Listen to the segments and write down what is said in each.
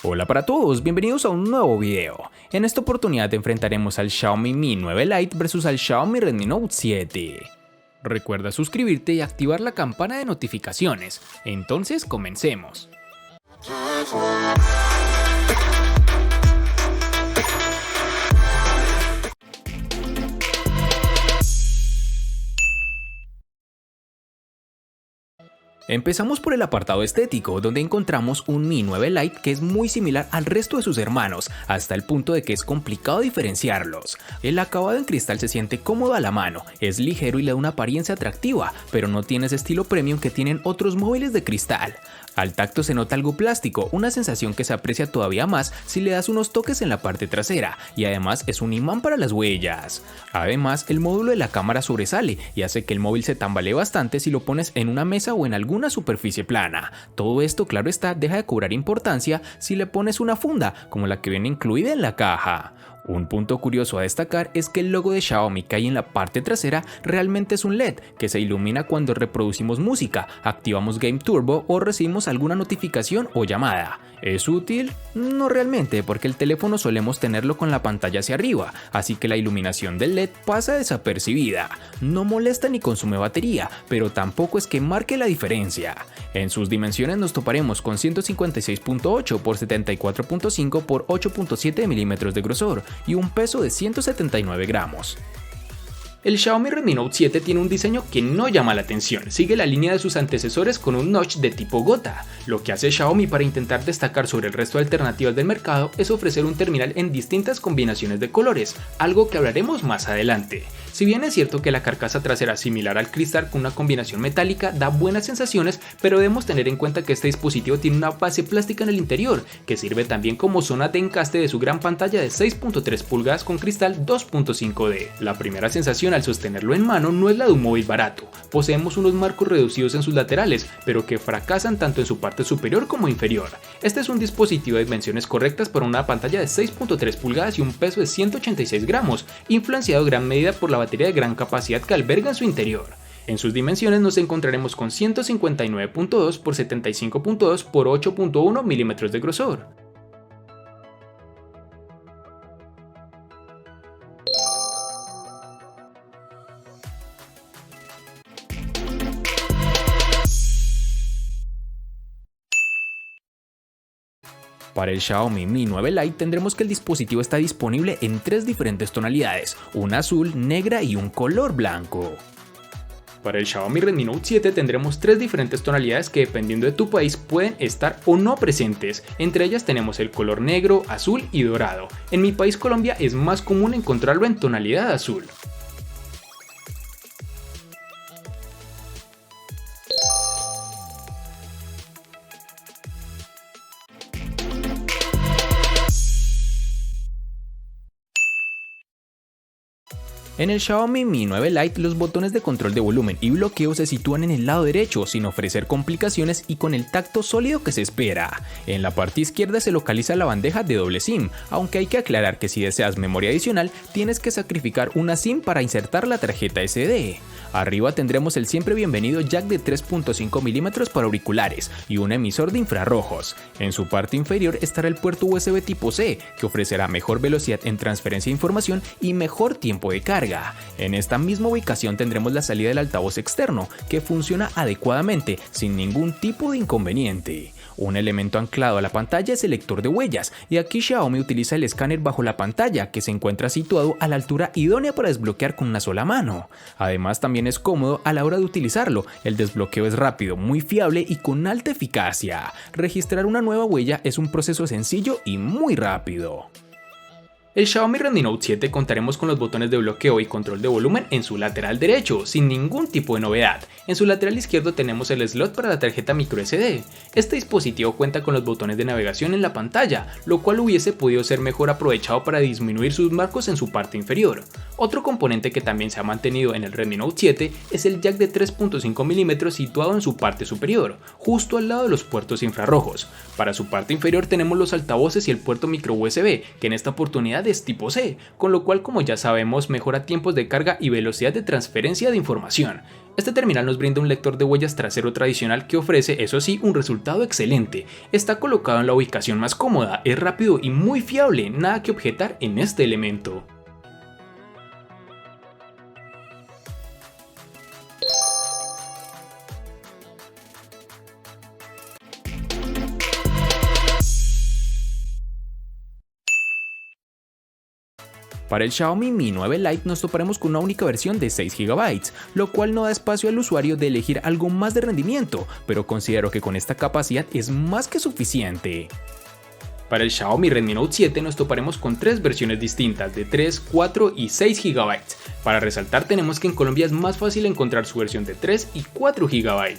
Hola para todos, bienvenidos a un nuevo video. En esta oportunidad enfrentaremos al Xiaomi Mi 9 Lite versus al Xiaomi Redmi Note 7. Recuerda suscribirte y activar la campana de notificaciones. Entonces comencemos. Empezamos por el apartado estético, donde encontramos un Mi 9 Lite que es muy similar al resto de sus hermanos, hasta el punto de que es complicado diferenciarlos. El acabado en cristal se siente cómodo a la mano, es ligero y le da una apariencia atractiva, pero no tiene ese estilo premium que tienen otros móviles de cristal. Al tacto se nota algo plástico, una sensación que se aprecia todavía más si le das unos toques en la parte trasera, y además es un imán para las huellas. Además, el módulo de la cámara sobresale y hace que el móvil se tambalee bastante si lo pones en una mesa o en alguna superficie plana. Todo esto, claro está, deja de cobrar importancia si le pones una funda, como la que viene incluida en la caja. Un punto curioso a destacar es que el logo de Xiaomi que hay en la parte trasera realmente es un LED que se ilumina cuando reproducimos música, activamos Game Turbo o recibimos alguna notificación o llamada. ¿Es útil? No realmente, porque el teléfono solemos tenerlo con la pantalla hacia arriba, así que la iluminación del LED pasa desapercibida. No molesta ni consume batería, pero tampoco es que marque la diferencia. En sus dimensiones nos toparemos con 156.8 x 74.5 x 8.7 milímetros de grosor y un peso de 179 gramos. El Xiaomi Redmi Note 7 tiene un diseño que no llama la atención, sigue la línea de sus antecesores con un notch de tipo gota. Lo que hace Xiaomi para intentar destacar sobre el resto de alternativas del mercado es ofrecer un terminal en distintas combinaciones de colores, algo que hablaremos más adelante. Si bien es cierto que la carcasa trasera similar al cristal con una combinación metálica da buenas sensaciones, pero debemos tener en cuenta que este dispositivo tiene una base plástica en el interior, que sirve también como zona de encaste de su gran pantalla de 6.3 pulgadas con cristal 2.5D. La primera sensación al sostenerlo en mano no es la de un móvil barato. Poseemos unos marcos reducidos en sus laterales, pero que fracasan tanto en su parte superior como inferior. Este es un dispositivo de dimensiones correctas para una pantalla de 6.3 pulgadas y un peso de 186 gramos, influenciado en gran medida por la batería de gran capacidad que alberga en su interior. En sus dimensiones nos encontraremos con 159.2 x 75.2 x 8.1 milímetros de grosor. Para el Xiaomi Mi 9 Lite tendremos que el dispositivo está disponible en tres diferentes tonalidades, una azul, negra y un color blanco. Para el Xiaomi Redmi Note 7 tendremos tres diferentes tonalidades que dependiendo de tu país pueden estar o no presentes. Entre ellas tenemos el color negro, azul y dorado. En mi país Colombia es más común encontrarlo en tonalidad azul. En el Xiaomi Mi 9 Lite los botones de control de volumen y bloqueo se sitúan en el lado derecho sin ofrecer complicaciones y con el tacto sólido que se espera. En la parte izquierda se localiza la bandeja de doble SIM, aunque hay que aclarar que si deseas memoria adicional tienes que sacrificar una SIM para insertar la tarjeta SD. Arriba tendremos el siempre bienvenido jack de 3.5 milímetros para auriculares y un emisor de infrarrojos. En su parte inferior estará el puerto USB tipo C, que ofrecerá mejor velocidad en transferencia de información y mejor tiempo de carga. En esta misma ubicación tendremos la salida del altavoz externo, que funciona adecuadamente, sin ningún tipo de inconveniente. Un elemento anclado a la pantalla es el lector de huellas, y aquí Xiaomi utiliza el escáner bajo la pantalla, que se encuentra situado a la altura idónea para desbloquear con una sola mano. Además también es cómodo a la hora de utilizarlo, el desbloqueo es rápido, muy fiable y con alta eficacia. Registrar una nueva huella es un proceso sencillo y muy rápido. El Xiaomi Redmi Note 7 contaremos con los botones de bloqueo y control de volumen en su lateral derecho, sin ningún tipo de novedad. En su lateral izquierdo tenemos el slot para la tarjeta microSD. Este dispositivo cuenta con los botones de navegación en la pantalla, lo cual hubiese podido ser mejor aprovechado para disminuir sus marcos en su parte inferior. Otro componente que también se ha mantenido en el Redmi Note 7 es el jack de 3.5 mm situado en su parte superior, justo al lado de los puertos infrarrojos. Para su parte inferior tenemos los altavoces y el puerto micro USB, que en esta oportunidad es tipo C, con lo cual, como ya sabemos, mejora tiempos de carga y velocidad de transferencia de información. Este terminal nos brinda un lector de huellas trasero tradicional que ofrece, eso sí, un resultado excelente. Está colocado en la ubicación más cómoda, es rápido y muy fiable, nada que objetar en este elemento. Para el Xiaomi Mi 9 Lite nos toparemos con una única versión de 6 GB, lo cual no da espacio al usuario de elegir algo más de rendimiento, pero considero que con esta capacidad es más que suficiente. Para el Xiaomi Redmi Note 7 nos toparemos con 3 versiones distintas de 3, 4 y 6 GB. Para resaltar tenemos que en Colombia es más fácil encontrar su versión de 3 y 4 GB.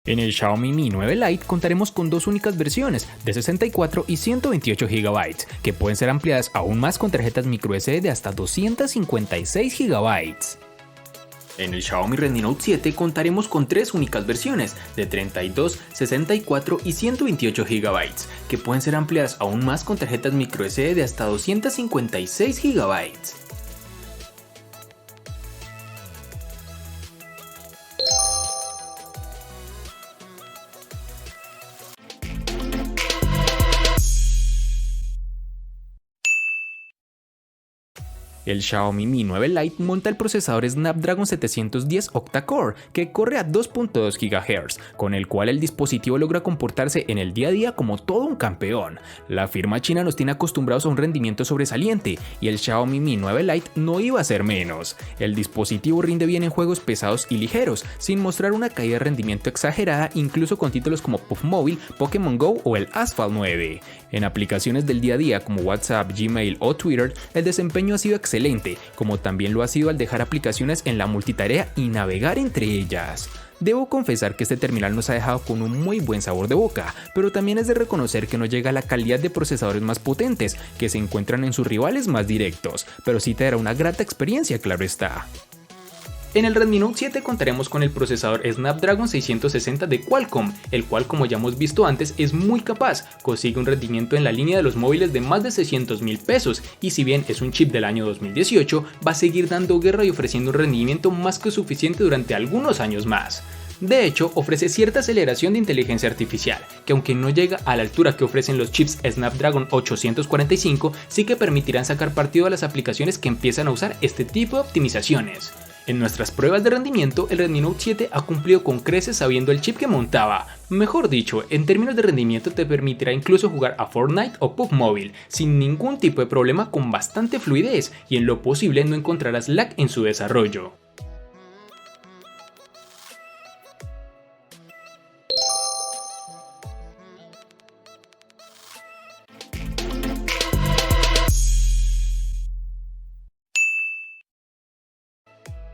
En el Xiaomi Mi 9 Lite contaremos con dos únicas versiones de 64 y 128 GB, que pueden ser ampliadas aún más con tarjetas microSD de hasta 256 GB. En el Xiaomi Redmi Note 7 contaremos con tres únicas versiones de 32, 64 y 128 GB, que pueden ser ampliadas aún más con tarjetas microSD de hasta 256 GB. El Xiaomi Mi 9 Lite monta el procesador Snapdragon 710 octa-core que corre a 2.2 GHz, con el cual el dispositivo logra comportarse en el día a día como todo un campeón. La firma china nos tiene acostumbrados a un rendimiento sobresaliente y el Xiaomi Mi 9 Lite no iba a ser menos. El dispositivo rinde bien en juegos pesados y ligeros, sin mostrar una caída de rendimiento exagerada, incluso con títulos como PUBG Mobile, Pokémon Go o el Asphalt 9. En aplicaciones del día a día como WhatsApp, Gmail o Twitter, el desempeño ha sido excelente, como también lo ha sido al dejar aplicaciones en la multitarea y navegar entre ellas. Debo confesar que este terminal nos ha dejado con un muy buen sabor de boca, pero también es de reconocer que no llega a la calidad de procesadores más potentes que se encuentran en sus rivales más directos, pero sí te dará una grata experiencia, claro está. En el Redmi Note 7 contaremos con el procesador Snapdragon 660 de Qualcomm, el cual, como ya hemos visto antes, es muy capaz, consigue un rendimiento en la línea de los móviles de más de 600.000 pesos y si bien es un chip del año 2018, va a seguir dando guerra y ofreciendo un rendimiento más que suficiente durante algunos años más. De hecho, ofrece cierta aceleración de inteligencia artificial, que aunque no llega a la altura que ofrecen los chips Snapdragon 845, sí que permitirán sacar partido a las aplicaciones que empiezan a usar este tipo de optimizaciones. En nuestras pruebas de rendimiento, el Redmi Note 7 ha cumplido con creces sabiendo el chip que montaba. Mejor dicho, en términos de rendimiento te permitirá incluso jugar a Fortnite o PUBG Mobile sin ningún tipo de problema, con bastante fluidez, y en lo posible no encontrarás lag en su desarrollo.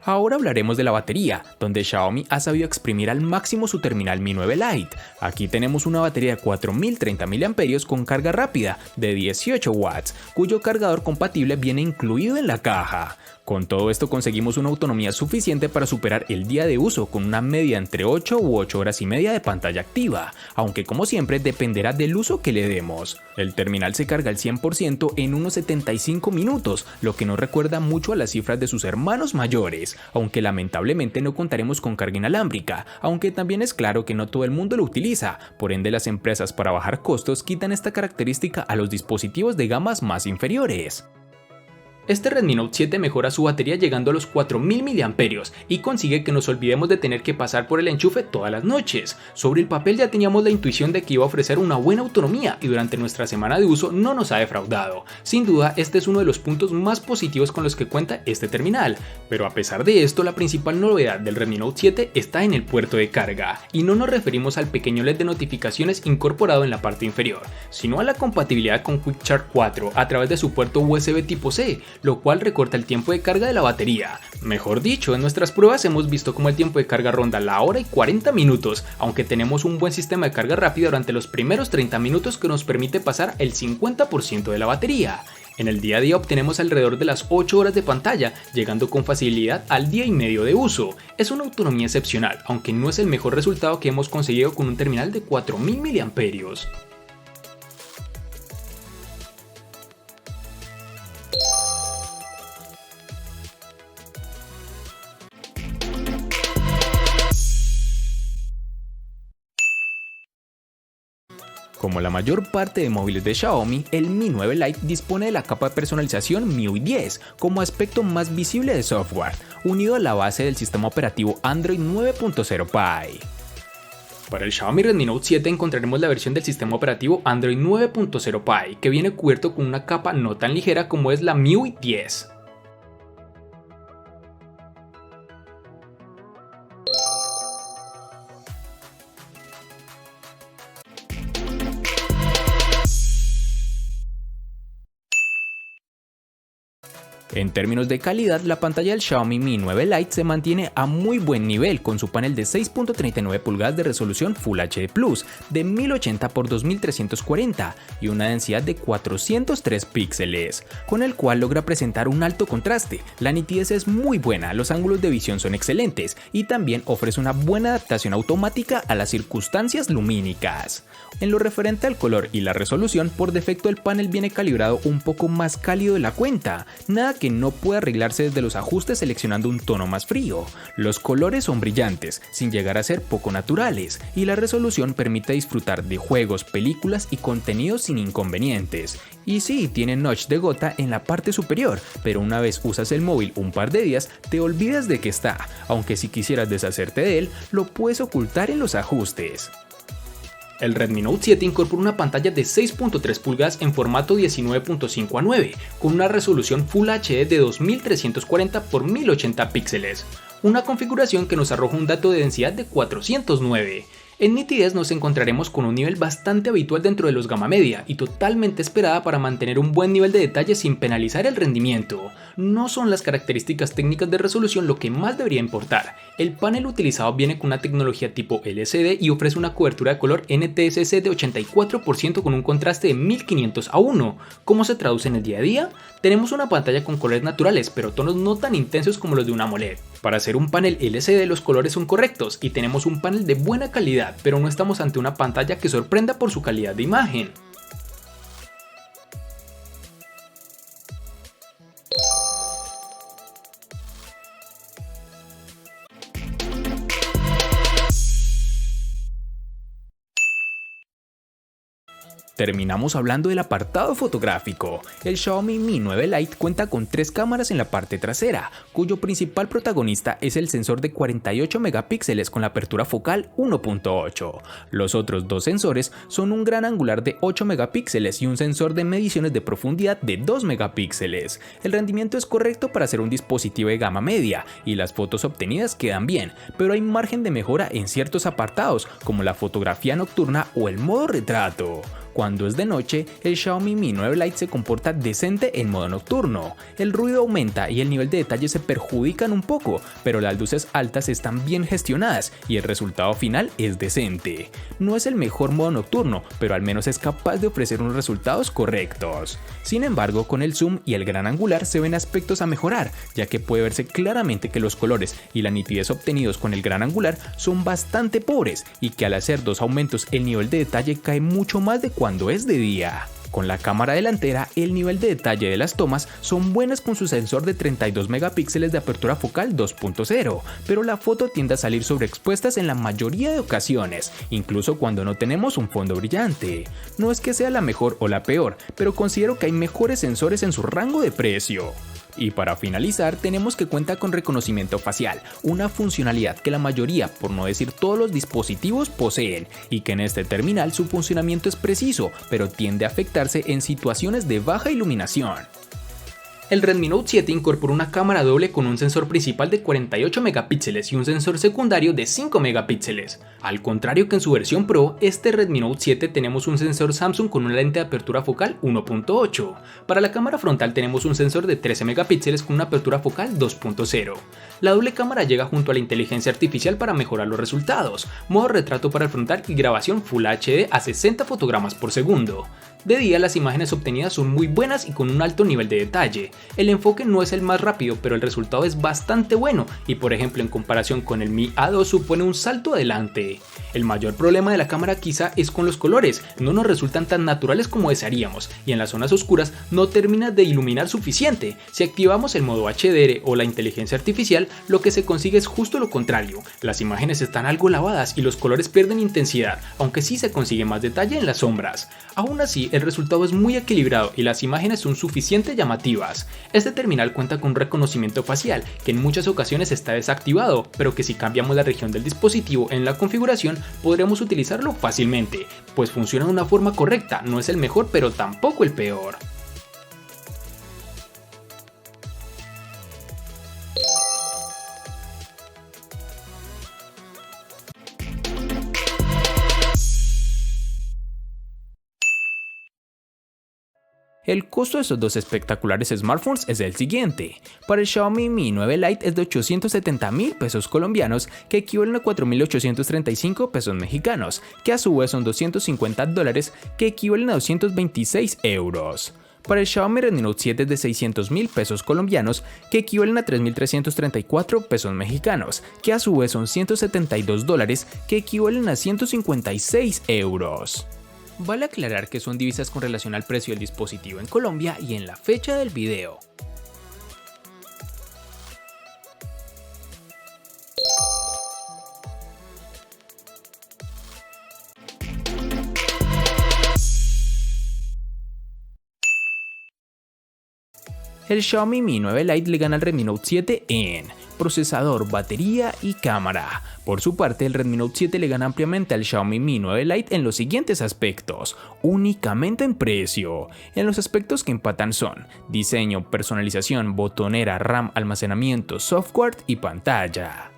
Ahora hablaremos de la batería, donde Xiaomi ha sabido exprimir al máximo su terminal Mi 9 Lite. Aquí tenemos una batería de 4030 mAh con carga rápida de 18 watts, cuyo cargador compatible viene incluido en la caja. Con todo esto conseguimos una autonomía suficiente para superar el día de uso con una media entre 8 u 8 horas y media de pantalla activa, aunque como siempre dependerá del uso que le demos. El terminal se carga al 100% en unos 75 minutos, lo que nos recuerda mucho a las cifras de sus hermanos mayores, aunque lamentablemente no contaremos con carga inalámbrica, aunque también es claro que no todo el mundo lo utiliza, por ende las empresas para bajar costos quitan esta característica a los dispositivos de gamas más inferiores. Este Redmi Note 7 mejora su batería llegando a los 4000 mAh y consigue que nos olvidemos de tener que pasar por el enchufe todas las noches. Sobre el papel ya teníamos la intuición de que iba a ofrecer una buena autonomía y durante nuestra semana de uso no nos ha defraudado. Sin duda, este es uno de los puntos más positivos con los que cuenta este terminal, pero a pesar de esto, la principal novedad del Redmi Note 7 está en el puerto de carga, y no nos referimos al pequeño LED de notificaciones incorporado en la parte inferior, sino a la compatibilidad con Quick Charge 4 a través de su puerto USB tipo C, lo cual recorta el tiempo de carga de la batería. Mejor dicho, en nuestras pruebas hemos visto cómo el tiempo de carga ronda la hora y 40 minutos, aunque tenemos un buen sistema de carga rápida durante los primeros 30 minutos que nos permite pasar el 50% de la batería. En el día a día obtenemos alrededor de las 8 horas de pantalla, llegando con facilidad al día y medio de uso. Es una autonomía excepcional, aunque no es el mejor resultado que hemos conseguido con un terminal de 4000 mAh. Como la mayor parte de móviles de Xiaomi, el Mi 9 Lite dispone de la capa de personalización MIUI 10 como aspecto más visible de software, unido a la base del sistema operativo Android 9.0 Pie. Para el Xiaomi Redmi Note 7 encontraremos la versión del sistema operativo Android 9.0 Pie, que viene cubierto con una capa no tan ligera como es la MIUI 10. En términos de calidad, la pantalla del Xiaomi Mi 9 Lite se mantiene a muy buen nivel con su panel de 6.39 pulgadas de resolución Full HD Plus de 1080 x 2340 y una densidad de 403 píxeles, con el cual logra presentar un alto contraste. La nitidez es muy buena, los ángulos de visión son excelentes y también ofrece una buena adaptación automática a las circunstancias lumínicas. En lo referente al color y la resolución, por defecto el panel viene calibrado un poco más cálido de la cuenta, nada que no puede arreglarse desde los ajustes seleccionando un tono más frío. Los colores son brillantes, sin llegar a ser poco naturales, y la resolución permite disfrutar de juegos, películas y contenidos sin inconvenientes. Y sí, tiene notch de gota en la parte superior, pero una vez usas el móvil un par de días, te olvidas de que está, aunque si quisieras deshacerte de él, lo puedes ocultar en los ajustes. El Redmi Note 7 incorpora una pantalla de 6.3 pulgadas en formato 19.5:9, con una resolución Full HD de 2340 x 1080 píxeles, una configuración que nos arroja un dato de densidad de 409. En nitidez nos encontraremos con un nivel bastante habitual dentro de los gama media y totalmente esperada para mantener un buen nivel de detalle sin penalizar el rendimiento. No son las características técnicas de resolución lo que más debería importar. El panel utilizado viene con una tecnología tipo LCD y ofrece una cobertura de color NTSC de 84% con un contraste de 1500:1. ¿Cómo se traduce en el día a día? Tenemos una pantalla con colores naturales, pero tonos no tan intensos como los de un AMOLED. Para ser un panel LCD los colores son correctos y tenemos un panel de buena calidad, pero no estamos ante una pantalla que sorprenda por su calidad de imagen. Terminamos hablando del apartado fotográfico. El Xiaomi Mi 9 Lite cuenta con 3 cámaras en la parte trasera, cuyo principal protagonista es el sensor de 48 megapíxeles con la apertura focal 1.8. Los otros 2 sensores son un gran angular de 8 megapíxeles y un sensor de mediciones de profundidad de 2 megapíxeles. El rendimiento es correcto para ser un dispositivo de gama media y las fotos obtenidas quedan bien, pero hay margen de mejora en ciertos apartados como la fotografía nocturna o el modo retrato. Cuando es de noche, el Xiaomi Mi 9 Lite se comporta decente en modo nocturno. El ruido aumenta y el nivel de detalle se perjudican un poco, pero las luces altas están bien gestionadas y el resultado final es decente. No es el mejor modo nocturno, pero al menos es capaz de ofrecer unos resultados correctos. Sin embargo, con el zoom y el gran angular se ven aspectos a mejorar, ya que puede verse claramente que los colores y la nitidez obtenidos con el gran angular son bastante pobres y que al hacer 2 aumentos el nivel de detalle cae mucho más de cuando es de día. Con la cámara delantera, el nivel de detalle de las tomas son buenas con su sensor de 32 megapíxeles de apertura focal 2.0, pero la foto tiende a salir sobreexpuestas en la mayoría de ocasiones, incluso cuando no tenemos un fondo brillante. No es que sea la mejor o la peor, pero considero que hay mejores sensores en su rango de precio. Y para finalizar, tenemos que cuenta con reconocimiento facial, una funcionalidad que la mayoría, por no decir todos los dispositivos, poseen, y que en este terminal su funcionamiento es preciso, pero tiende a afectarse en situaciones de baja iluminación. El Redmi Note 7 incorpora una cámara doble con un sensor principal de 48 megapíxeles y un sensor secundario de 5 megapíxeles. Al contrario que en su versión Pro, este Redmi Note 7 tenemos un sensor Samsung con una lente de apertura focal 1.8. Para la cámara frontal tenemos un sensor de 13 megapíxeles con una apertura focal 2.0. La doble cámara llega junto a la inteligencia artificial para mejorar los resultados, modo retrato para el frontal y grabación Full HD a 60 fotogramas por segundo. De día las imágenes obtenidas son muy buenas y con un alto nivel de detalle. El enfoque no es el más rápido, pero el resultado es bastante bueno y por ejemplo en comparación con el Mi A2 supone un salto adelante. El mayor problema de la cámara quizá es con los colores, no nos resultan tan naturales como desearíamos y en las zonas oscuras no termina de iluminar suficiente. Si activamos el modo HDR o la inteligencia artificial, lo que se consigue es justo lo contrario, las imágenes están algo lavadas y los colores pierden intensidad, aunque sí se consigue más detalle en las sombras. Aún así, el resultado es muy equilibrado y las imágenes son suficientemente llamativas. Este terminal cuenta con un reconocimiento facial que en muchas ocasiones está desactivado, pero que si cambiamos la región del dispositivo en la configuración podremos utilizarlo fácilmente, pues funciona de una forma correcta, no es el mejor pero tampoco el peor. El costo de estos dos espectaculares smartphones es el siguiente. Para el Xiaomi Mi 9 Lite es de 870.000 pesos colombianos, que equivalen a 4.835 pesos mexicanos, que a su vez son $250, que equivalen a 226 euros. Para el Xiaomi Redmi Note 7 es de 600.000 pesos colombianos, que equivalen a 3.334 pesos mexicanos, que a su vez son $172, que equivalen a 156 euros. Vale aclarar que son divisas con relación al precio del dispositivo en Colombia y en la fecha del video. El Xiaomi Mi 9 Lite le gana al Redmi Note 7 en procesador, batería y cámara. Por su parte, el Redmi Note 7 le gana ampliamente al Xiaomi Mi 9 Lite en los siguientes aspectos, únicamente en precio. En los aspectos que empatan son diseño, personalización, botonera, RAM, almacenamiento, software y pantalla.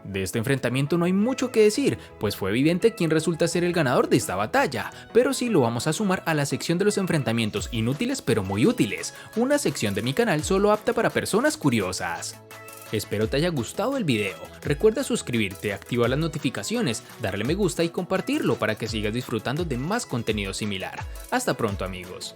De este enfrentamiento no hay mucho que decir, pues fue evidente quién resulta ser el ganador de esta batalla, pero sí lo vamos a sumar a la sección de los enfrentamientos inútiles pero muy útiles, una sección de mi canal solo apta para personas curiosas. Espero te haya gustado el video, recuerda suscribirte, activar las notificaciones, darle me gusta y compartirlo para que sigas disfrutando de más contenido similar. Hasta pronto amigos.